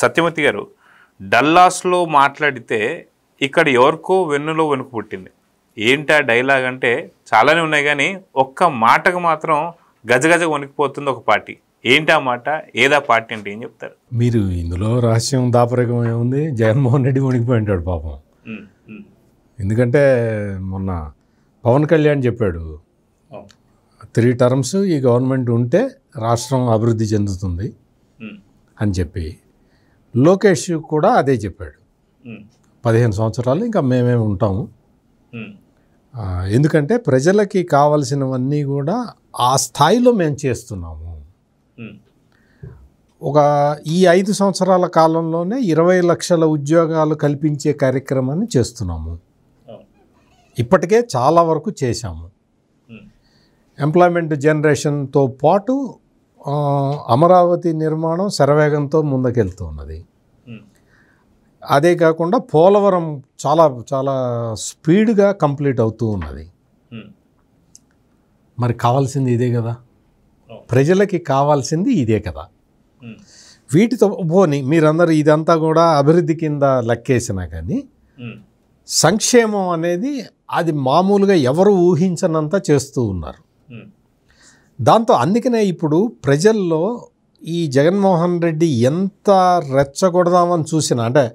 సత్యమూర్తి గారు, డల్లాస్లో మాట్లాడితే ఇక్కడ ఎవరికో వెన్నులో వణుకు పుట్టింది. ఏంటి ఆ డైలాగ్ అంటే చాలానే ఉన్నాయి, కానీ ఒక్క మాటకు మాత్రం గజగజ వణికిపోతుంది ఒక పార్టీ. ఏంటి ఆ మాట, ఏదా పార్టీ అంటే ఏం చెప్తారు మీరు? ఇందులో రహస్యం దాపరికం ఏముంది? జగన్మోహన్ రెడ్డి వణికిపోయి ఉంటాడు పాపం. ఎందుకంటే మొన్న పవన్ కళ్యాణ్ చెప్పాడు 3 టర్మ్స్ ఈ గవర్నమెంట్ ఉంటే రాష్ట్రం అభివృద్ధి చెందుతుంది అని చెప్పి. లోకేష్ కూడా అదే చెప్పాడు, 15 సంవత్సరాలు ఇంకా మేమేమి ఉంటాము. ఎందుకంటే ప్రజలకి కావలసినవన్నీ కూడా ఆ స్థాయిలో మేము చేస్తున్నాము. ఈ 5 సంవత్సరాల కాలంలోనే 20 లక్షల ఉద్యోగాలు కల్పించే కార్యక్రమాన్ని చేస్తున్నాము. ఇప్పటికే చాలా వరకు చేశాము. ఎంప్లాయ్మెంట్ జనరేషన్తో పాటు అమరావతి నిర్మాణం శరవేగంతో ముందుకెళ్తున్నది. అదే కాకుండా పోలవరం చాలా చాలా స్పీడ్గా కంప్లీట్ అవుతూ ఉన్నది. మరి కావాల్సింది ఇదే కదా, ప్రజలకి కావాల్సింది ఇదే కదా. వీటితో పోని మీరందరూ ఇదంతా కూడా అభివృద్ధి కింద లెక్కేసినా కానీ సంక్షేమం అనేది అది మామూలుగా ఎవరు ఊహించనంత చేస్తూ ఉన్నారు. దాంతో అందుకనే ఇప్పుడు ప్రజల్లో ఈ జగన్మోహన్ రెడ్డి ఎంత రెచ్చగొడదామని చూసినా, అంటే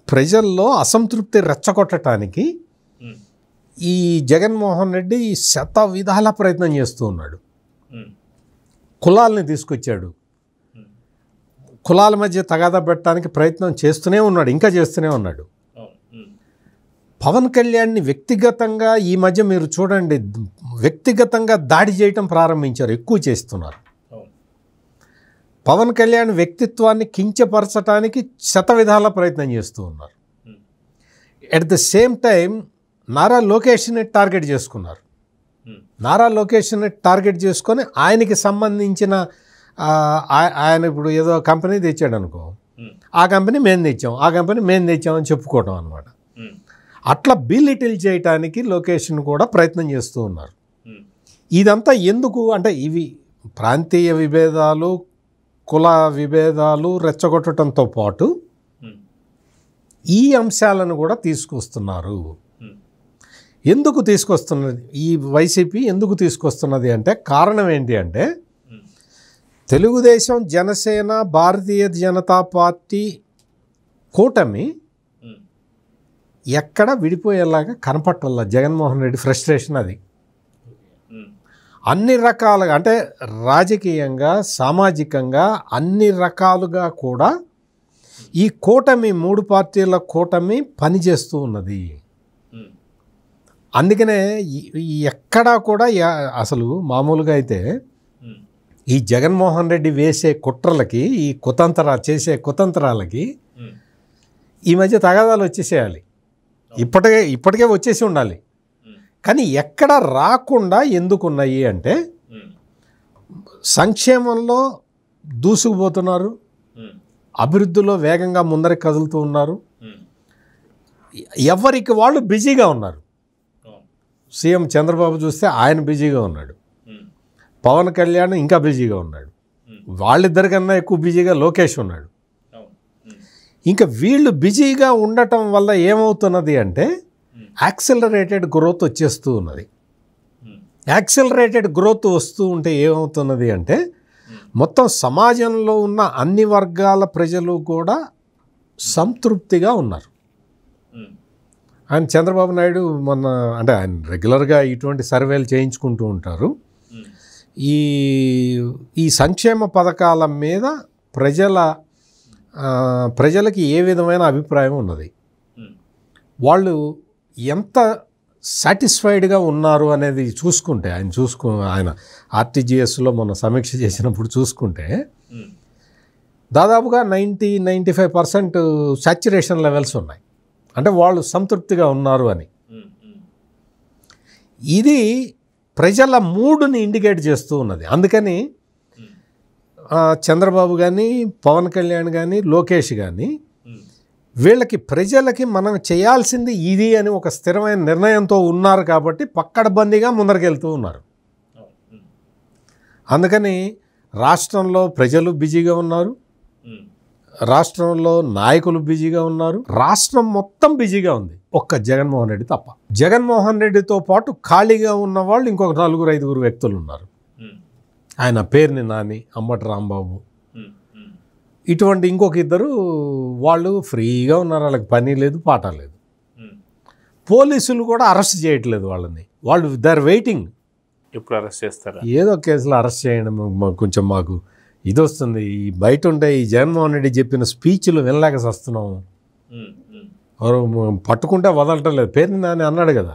ప్రజల్లో అసంతృప్తి రెచ్చగొట్టడానికి ఈ జగన్మోహన్ రెడ్డి శత విధాల ప్రయత్నం చేస్తూ ఉన్నాడు. కులాలని తీసుకొచ్చాడు, కులాల మధ్య తగాదా పెట్టడానికి ప్రయత్నం చేస్తూనే ఉన్నాడు, ఇంకా చేస్తూనే ఉన్నాడు. పవన్ కళ్యాణ్ని వ్యక్తిగతంగా ఈ మధ్య మీరు చూడండి, వ్యక్తిగతంగా దాడి చేయటం ప్రారంభించారు, ఎక్కువ చేస్తున్నారు. పవన్ కళ్యాణ్ వ్యక్తిత్వాన్ని కించపరచడానికి శత విధాల ప్రయత్నం చేస్తూ ఉన్నారు. At the same time Nara లోకేష్ని టార్గెట్ చేసుకున్నారు. నారా లోకేష్ని టార్గెట్ చేసుకొని ఆయనకి సంబంధించిన ఆయన ఇప్పుడు ఏదో కంపెనీ తెచ్చాడు అనుకో, ఆ కంపెనీ మేము తెచ్చాం, ఆ కంపెనీ మేము తెచ్చామని చెప్పుకోవటం అనమాట. అట్లా బిలిటిల్ చేయటానికి లోకేష్ను కూడా ప్రయత్నం చేస్తూ ఉన్నారు. ఇదంతా ఎందుకు అంటే ఇవి ప్రాంతీయ విభేదాలు, కుల విభేదాలు రెచ్చగొట్టడంతో పాటు ఈ అంశాలను కూడా తీసుకొస్తున్నారు. ఎందుకు తీసుకొస్తున్నది ఈ వైసీపీ, ఎందుకు తీసుకొస్తున్నది అంటే కారణం ఏంటి అంటే తెలుగుదేశం, జనసేన, భారతీయ జనతా పార్టీ కూటమి ఎక్కడ విడిపోయేలాగా కనపట్టాల. జగన్మోహన్ రెడ్డి ఫ్రస్ట్రేషన్ అది. అన్ని రకాలుగా అంటే రాజకీయంగా, సామాజికంగా అన్ని రకాలుగా కూడా ఈ కూటమి, 3 పార్టీల కూటమి పనిచేస్తూ ఉన్నది. అందుకనే ఎక్కడా కూడా అసలు మామూలుగా అయితే ఈ జగన్మోహన్ రెడ్డి వేసే కుట్రలకి, ఈ చేసే కుతంత్రాలకి ఈ మధ్య తగాదాలు వచ్చేసేయాలి, ఇప్పటికే వచ్చేసి ఉండాలి. కానీ ఎక్కడ రాకుండా ఎందుకున్నాయి అంటే సంక్షేమంలో దూసుకుపోతున్నారు, అభివృద్ధిలో వేగంగా ముందరికి కదులుతూ ఉన్నారు, ఎవరికి వాళ్ళు బిజీగా ఉన్నారు. సీఎం చంద్రబాబు చూస్తే ఆయన బిజీగా ఉన్నాడు, పవన్ కళ్యాణ్ ఇంకా బిజీగా ఉన్నాడు, వాళ్ళిద్దరికన్నా ఎక్కువ బిజీగా లోకేష్ ఉన్నాడు. ఇంకా వీళ్ళు బిజీగా ఉండటం వల్ల ఏమవుతున్నది అంటే యాక్సిలరేటెడ్ గ్రోత్ వచ్చేస్తూ ఉన్నది. యాక్సిలరేటెడ్ గ్రోత్ వస్తూ ఉంటే ఏమవుతున్నది అంటే మొత్తం సమాజంలో ఉన్న అన్ని వర్గాల ప్రజలు కూడా సంతృప్తిగా ఉన్నారు. ఆయన చంద్రబాబు నాయుడు మొన్న అంటే ఆయన రెగ్యులర్గా ఇటువంటి సర్వేలు చేయించుకుంటూ ఉంటారు. ఈ సంక్షేమ పథకాల మీద ప్రజలకి ఏ విధమైన అభిప్రాయం ఉన్నది, వాళ్ళు ఎంత సాటిస్ఫైడ్గా ఉన్నారు అనేది చూసుకుంటే ఆయన ఆర్టీజీఎస్లో మొన్న సమీక్ష చేసినప్పుడు చూసుకుంటే దాదాపుగా 90-95% సాచ్యురేషన్ లెవెల్స్ ఉన్నాయి. అంటే వాళ్ళు సంతృప్తిగా ఉన్నారు అని. ఇది ప్రజల మూడుని ఇండికేట్ చేస్తూ ఉన్నది. అందుకని చంద్రబాబు కానీ, పవన్ కళ్యాణ్ కానీ, లోకేష్ కానీ వీళ్ళకి ప్రజలకి మనం చేయాల్సింది ఇది అని ఒక స్థిరమైన నిర్ణయంతో ఉన్నారు కాబట్టి పక్కడబందీగా ముందరకెళ్తూ ఉన్నారు. అందుకని రాష్ట్రంలో ప్రజలు బిజీగా ఉన్నారు, రాష్ట్రంలో నాయకులు బిజీగా ఉన్నారు, రాష్ట్రం మొత్తం బిజీగా ఉంది, ఒక్క జగన్మోహన్ రెడ్డి తప్ప. జగన్మోహన్ రెడ్డితో పాటు ఖాళీగా ఉన్న వాళ్ళు ఇంకొక 4-5 వ్యక్తులు ఉన్నారు. ఆయన పేరుని నాని, అంబటి రాంబాబు, ఇటువంటి ఇంకొక 2 వాళ్ళు ఫ్రీగా ఉన్నారు, వాళ్ళకి పని లేదు పాట లేదు. పోలీసులు కూడా అరెస్ట్ చేయట్లేదు వాళ్ళని, వాళ్ళు దే ఆర్ వెయిటింగ్. ఎప్పుడు అరెస్ట్ చేస్తారా? ఏదో కేసులో అరెస్ట్ చేయడం కొంచెం మాకు ఇది వస్తుంది. ఈ బయట ఉంటే ఈ జగన్మోహన్ రెడ్డి చెప్పిన స్పీచ్లు వినలేక వస్తున్నాము. పట్టుకుంటే వదలటం లేదు. పేరుని నాని అన్నాడు కదా,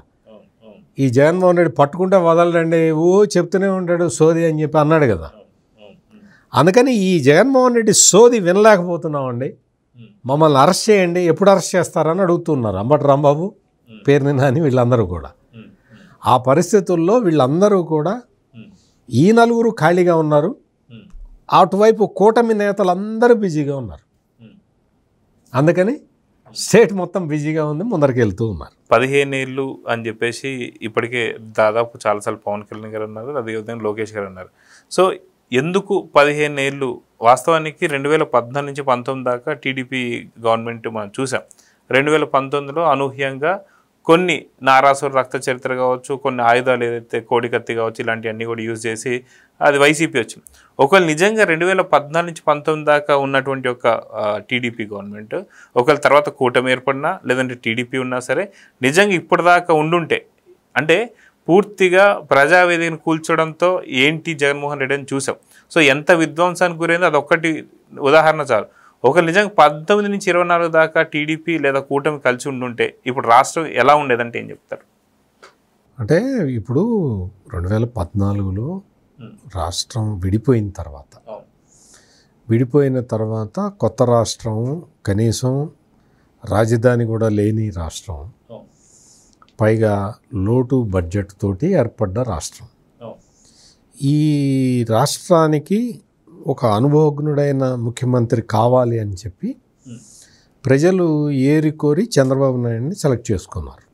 ఈ జగన్మోహన్ రెడ్డి పట్టుకుంటే వదలడండి, చెప్తూనే ఉంటాడు సోది అని చెప్పి అన్నాడు కదా. అందుకని ఈ జగన్మోహన్ రెడ్డి సోది వినలేకపోతున్నామండి, మమ్మల్ని అరెస్ట్ చేయండి, ఎప్పుడు అరెస్ట్ చేస్తారని అడుగుతున్నారు అంబటి రాంబాబు, పేరుని నాని, వీళ్ళందరూ కూడా. ఆ పరిస్థితుల్లో వీళ్ళందరూ కూడా ఈ 4 ఖాళీగా ఉన్నారు, అటువైపు కూటమి నేతలందరూ బిజీగా ఉన్నారు. అందుకని స్టేట్ మొత్తం బిజీగా ఉంది, ముందరికి వెళ్తూ ఉన్నారు. 15 ఏళ్ళు అని చెప్పేసి ఇప్పటికే దాదాపు చాలాసార్లు పవన్ కళ్యాణ్ గారు అన్నారు, అదేవిధంగా లోకేష్ గారు అన్నారు. సో ఎందుకు 15 ఏళ్ళు? వాస్తవానికి 2014 నుంచి 19 దాకా టీడీపీ గవర్నమెంట్ మనం చూసాం. 2019లో అనూహ్యంగా కొన్ని నారాసుర రక్త చరిత్ర కావచ్చు, కొన్ని ఆయుధాలు ఏదైతే కోడికత్తి కావచ్చు, ఇలాంటివన్నీ కూడా యూజ్ చేసి అది వైసీపీ వచ్చింది. ఒకవేళ నిజంగా 2014 నుంచి 19 దాకా ఉన్నటువంటి ఒక టీడీపీ గవర్నమెంట్, ఒకవేళ తర్వాత కూటమి ఏర్పడినా లేదంటే టీడీపీ ఉన్నా సరే, నిజంగా ఇప్పటిదాకా ఉండుంటే, అంటే పూర్తిగా ప్రజావేదికను కూల్చడంతో ఏంటి జగన్మోహన్ రెడ్డి అని చూసాం. సో ఎంత విధ్వంసానికి గురైందో అదొక్కటి ఉదాహరణ చాలు. ఒకవేళ నిజంగా 19 నుంచి 24 దాకా టీడీపీ లేదా కూటమి కలిసి ఉండుంటే ఇప్పుడు రాష్ట్రం ఎలా ఉండేదంటే ఏం చెప్తారు? అంటే ఇప్పుడు 2014లో రాష్ట్రం విడిపోయిన తర్వాత కొత్త రాష్ట్రం, కనీసం రాజధాని కూడా లేని రాష్ట్రం, పైగా లోటు బడ్జెట్ తోటి ఏర్పడ్డ రాష్ట్రం. ఈ రాష్ట్రానికి ఒక అనుభవజ్ఞుడైన ముఖ్యమంత్రి కావాలి అని చెప్పి ప్రజలు ఏరికోరి చంద్రబాబు నాయుడిని సెలెక్ట్ చేసుకున్నారు.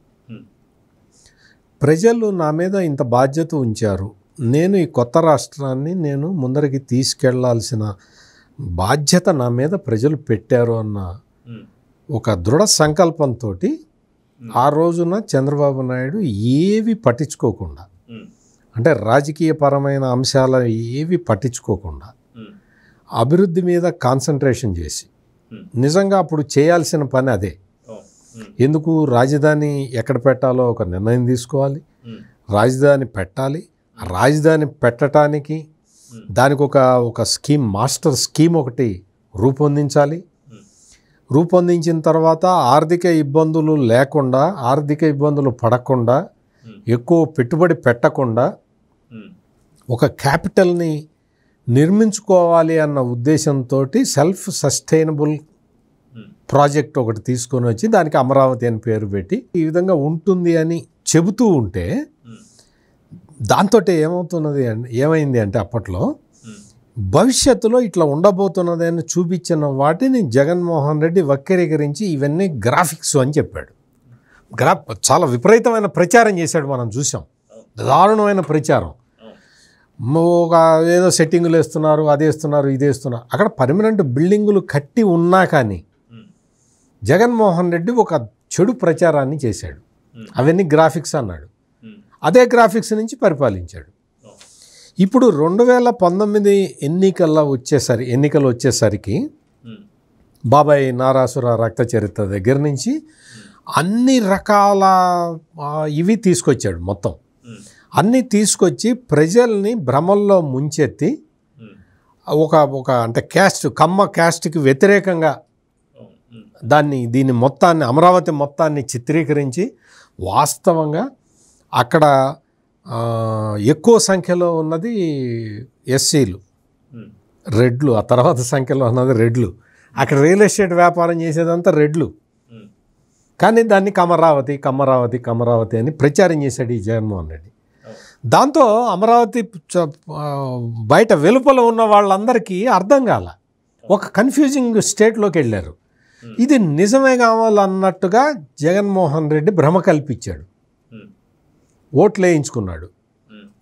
ప్రజలు నా మీద ఇంత బాధ్యత ఉంచారు, నేను ఈ కొత్త రాష్ట్రాన్ని నేను ముందరికి తీసుకెళ్లాల్సిన బాధ్యత నా మీద ప్రజలు పెట్టారు అన్న ఒక దృఢ సంకల్పంతో ఆ రోజున చంద్రబాబు నాయుడు ఏవి పట్టించుకోకుండా, అంటే రాజకీయపరమైన అంశాలు ఏవి పట్టించుకోకుండా అభివృద్ధి మీద కాన్సన్ట్రేషన్ చేసి, నిజంగా అప్పుడు చేయాల్సిన పని అదే. ఎందుకు రాజధాని ఎక్కడ పెట్టాలో ఒక నిర్ణయం తీసుకోవాలి, రాజధాని పెట్టాలి, రాజధాని పెట్టడానికి దానికి ఒక స్కీమ్, మాస్టర్ స్కీమ్ ఒకటి రూపొందించాలి. రూపొందించిన తర్వాత ఆర్థిక ఇబ్బందులు లేకుండా, ఆర్థిక ఇబ్బందులు పడకుండా, ఎక్కువ పెట్టుబడి పెట్టకుండా ఒక క్యాపిటల్ని నిర్మించుకోవాలి అన్న ఉద్దేశంతో సెల్ఫ్ సస్టైనబుల్ ప్రాజెక్ట్ ఒకటి తీసుకొని వచ్చి దానికి అమరావతి అని పేరు పెట్టి ఈ విధంగా ఉంటుంది అని చెబుతూ ఉంటే, దాంతో ఏమైంది అంటే అప్పట్లో భవిష్యత్తులో ఇట్లా ఉండబోతున్నది అని చూపించిన వాటిని జగన్మోహన్ రెడ్డి వక్రీకరించి ఇవన్నీ గ్రాఫిక్స్ అని చెప్పాడు. చాలా విపరీతమైన ప్రచారం చేశాడు, మనం చూసాం, దారుణమైన ప్రచారం. ఒక ఏదో సెట్టింగులు వేస్తున్నారు, అది వేస్తున్నారు, ఇది వేస్తున్నారు. అక్కడ పర్మనెంట్ బిల్డింగులు కట్టి ఉన్నా కానీ జగన్మోహన్ రెడ్డి ఒక చెడు ప్రచారాన్ని చేశాడు. అవన్నీ గ్రాఫిక్స్ అన్నాడు. అదే గ్రాఫిక్స్ నుంచి పరిపాలించాడు. ఇప్పుడు 2019 ఎన్నికలు వచ్చేసరికి బాబాయ్ నారాసుర రక్త చరిత్ర దగ్గర నుంచి అన్ని రకాల ఇవి తీసుకొచ్చాడు. మొత్తం అన్నీ తీసుకొచ్చి ప్రజల్ని భ్రమల్లో ముంచెత్తి ఒక అంటే కమ్మ క్యాస్ట్కి వ్యతిరేకంగా దీన్ని మొత్తాన్ని, అమరావతి మొత్తాన్ని చిత్రీకరించి, వాస్తవంగా అక్కడ ఎక్కువ సంఖ్యలో ఉన్నది ఎస్సీలు, రెడ్లు, ఆ తర్వాత సంఖ్యలో ఉన్నది రెడ్లు. అక్కడ రియల్ ఎస్టేట్ వ్యాపారం చేసేదంతా రెడ్లు. కానీ దాన్ని కమరావతి అని ప్రచారం చేశాడు ఈ జగన్మోహన్ రెడ్డి. దాంతో అమరావతి బయట వెలుపల ఉన్న వాళ్ళందరికీ అర్థం కాల, ఒక కన్ఫ్యూజింగ్ స్టేట్లోకి వెళ్ళారు. ఇది నిజమే కావాలన్నట్టుగా జగన్మోహన్ రెడ్డి భ్రమ కల్పించాడు. ఓట్లు వేయించుకున్నాడు.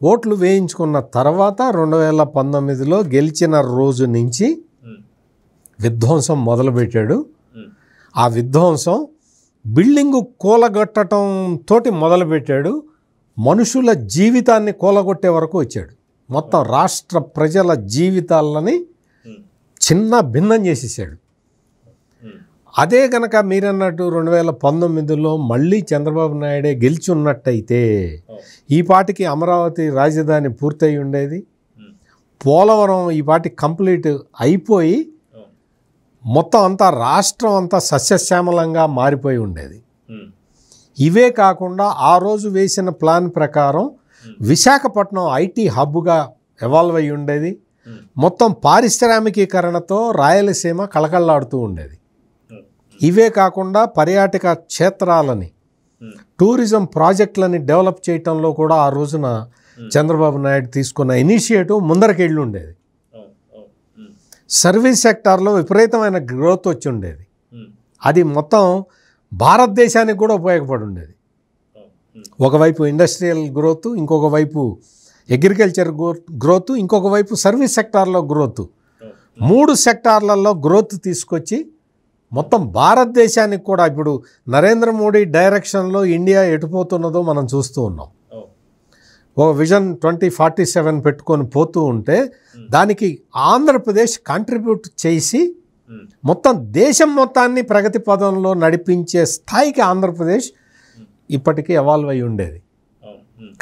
ఓట్లు వేయించుకున్న తర్వాత 2019లో గెలిచిన రోజు నుంచి విధ్వంసం మొదలుపెట్టాడు. ఆ విధ్వంసం బిల్డింగు కూలగొట్టడం తోటి మొదలుపెట్టాడు. మనుషుల జీవితాన్ని కూలగొట్టే వరకు వచ్చాడు. మొత్తం రాష్ట్ర ప్రజల జీవితాలని చిన్న భిన్నం చేసేసాడు. అదే కనుక మీరన్నట్టు 2019లో మళ్ళీ చంద్రబాబు నాయుడే గెలిచి ఉన్నట్టయితే ఈ పాటికి అమరావతి రాజధాని పూర్తయి ఉండేది. పోలవరం ఈ పాటికి కంప్లీట్ అయిపోయి మొత్తం అంతా రాష్ట్రం అంతా సస్యశ్యామలంగా మారిపోయి ఉండేది. ఇవే కాకుండా ఆ రోజు వేసిన ప్లాన్ ప్రకారం విశాఖపట్నం ఐటీ హబ్గా ఎవాల్వ్ అయి ఉండేది. మొత్తం పారిశ్రామికీకరణతో రాయలసీమ కళకళలాడుతూ ఉండేది. ఇవే కాకుండా పర్యాటక క్షేత్రాలని టూరిజం ప్రాజెక్టులని డెవలప్ చేయటంలో కూడా ఆ రోజున చంద్రబాబు నాయుడు తీసుకున్న ఇనిషియేటివ్ ముందరకెళ్ళి ఉండేది. సర్వీస్ సెక్టార్లో విపరీతమైన గ్రోత్ వచ్చి ఉండేది. అది మొత్తం భారతదేశానికి కూడా ఉపయోగపడి ఉండేది. ఒకవైపు ఇండస్ట్రియల్ గ్రోత్, ఇంకొక వైపు అగ్రికల్చర్ గ్రోత్, ఇంకొక వైపు సర్వీస్ సెక్టార్లో గ్రోత్. 3 సెక్టార్లలో గ్రోత్ తీసుకొచ్చి మొత్తం భారతదేశానికి కూడా ఇప్పుడు నరేంద్ర మోడీ డైరెక్షన్లో ఇండియా ఎటుపోతున్నదో మనం చూస్తూ ఉన్నాం. ఓ విజన్ 2047 పెట్టుకొని పోతూ ఉంటే దానికి ఆంధ్రప్రదేశ్ కాంట్రిబ్యూట్ చేసి మొత్తం దేశం మొత్తాన్ని ప్రగతి పదంలో నడిపించే స్థాయికి ఆంధ్రప్రదేశ్ ఇప్పటికీ ఎవాల్వ్ అయి ఉండేది.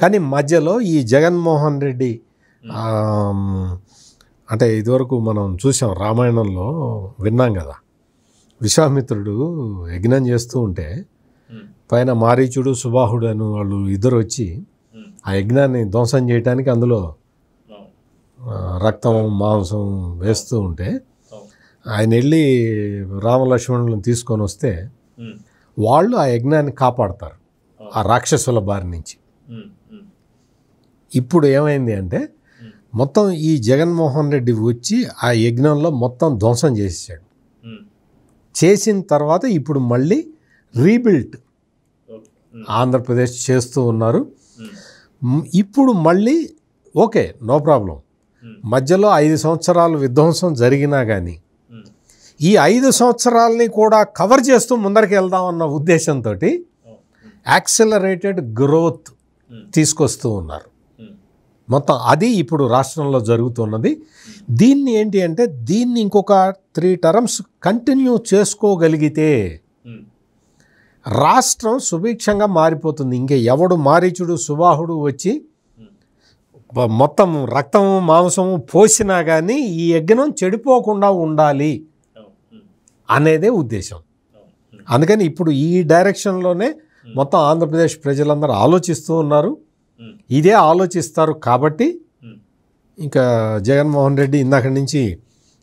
కానీ మధ్యలో ఈ జగన్మోహన్ రెడ్డి అంటే ఇదివరకు మనం చూసాం, రామాయణంలో విన్నాం కదా, విశ్వామిత్రుడు యజ్ఞం చేస్తూ ఉంటే పైన మారీచుడు సుబాహుడు అని వాళ్ళు ఇద్దరు వచ్చి ఆ యజ్ఞాన్ని ధ్వంసం చేయడానికి అందులో రక్తం మాంసం వేస్తూ ఉంటే ఆయన వెళ్ళి రామలక్ష్మణులను తీసుకొని వస్తే వాళ్ళు ఆ యజ్ఞాన్ని కాపాడతారు ఆ రాక్షసుల బారి నుంచి. ఇప్పుడు ఏమైంది అంటే మొత్తం ఈ జగన్మోహన్ రెడ్డి వచ్చి ఆ యజ్ఞంలో మొత్తం ధ్వంసం చేసేసాడు. చేసిన తర్వాత ఇప్పుడు మళ్ళీ రీబిల్ట్ ఆంధ్రప్రదేశ్ చేస్తూ ఉన్నారు. ఇప్పుడు మళ్ళీ ఓకే, నో ప్రాబ్లం. మధ్యలో 5 సంవత్సరాలు విధ్వంసం జరిగినా కానీ ఈ 5 సంవత్సరాలని కూడా కవర్ చేస్తూ ముందరికి వెళ్దామన్న ఉద్దేశంతో యాక్సిలరేటెడ్ గ్రోత్ తీసుకొస్తూ ఉన్నారు. మొత్తం అది ఇప్పుడు రాష్ట్రంలో జరుగుతున్నది. దీన్ని ఏంటి అంటే దీన్ని ఇంకొక 3 టర్మ్స్ కంటిన్యూ చేసుకోగలిగితే రాష్ట్రం సుభిక్షంగా మారిపోతుంది. ఇంకే ఎవడు మారీచుడు సుబాహుడు వచ్చి మొత్తం రక్తము మాంసము పోసినా కానీ ఈ యజ్ఞం చెడిపోకుండా ఉండాలి అనేదే ఉద్దేశం. అందుకని ఇప్పుడు ఈ డైరెక్షన్లోనే మొత్తం ఆంధ్రప్రదేశ్ ప్రజలందరూ ఆలోచిస్తూ ఉన్నారు. ఇదే ఆలోచిస్తారు కాబట్టి ఇంకా జగన్మోహన్ రెడ్డి ఇందాక నుంచి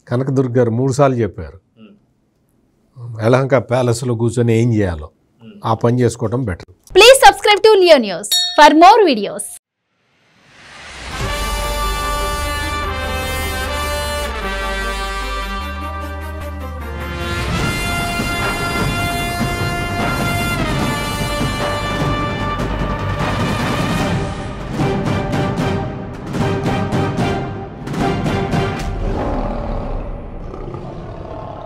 కనకదుర్గ గారు 3 సార్లు చెప్పారు, యలహంక ప్యాలెస్లో కూర్చొని ఏం చేయాలో ఆ పని చేసుకోవడం better. Please subscribe to Leo news for more videos.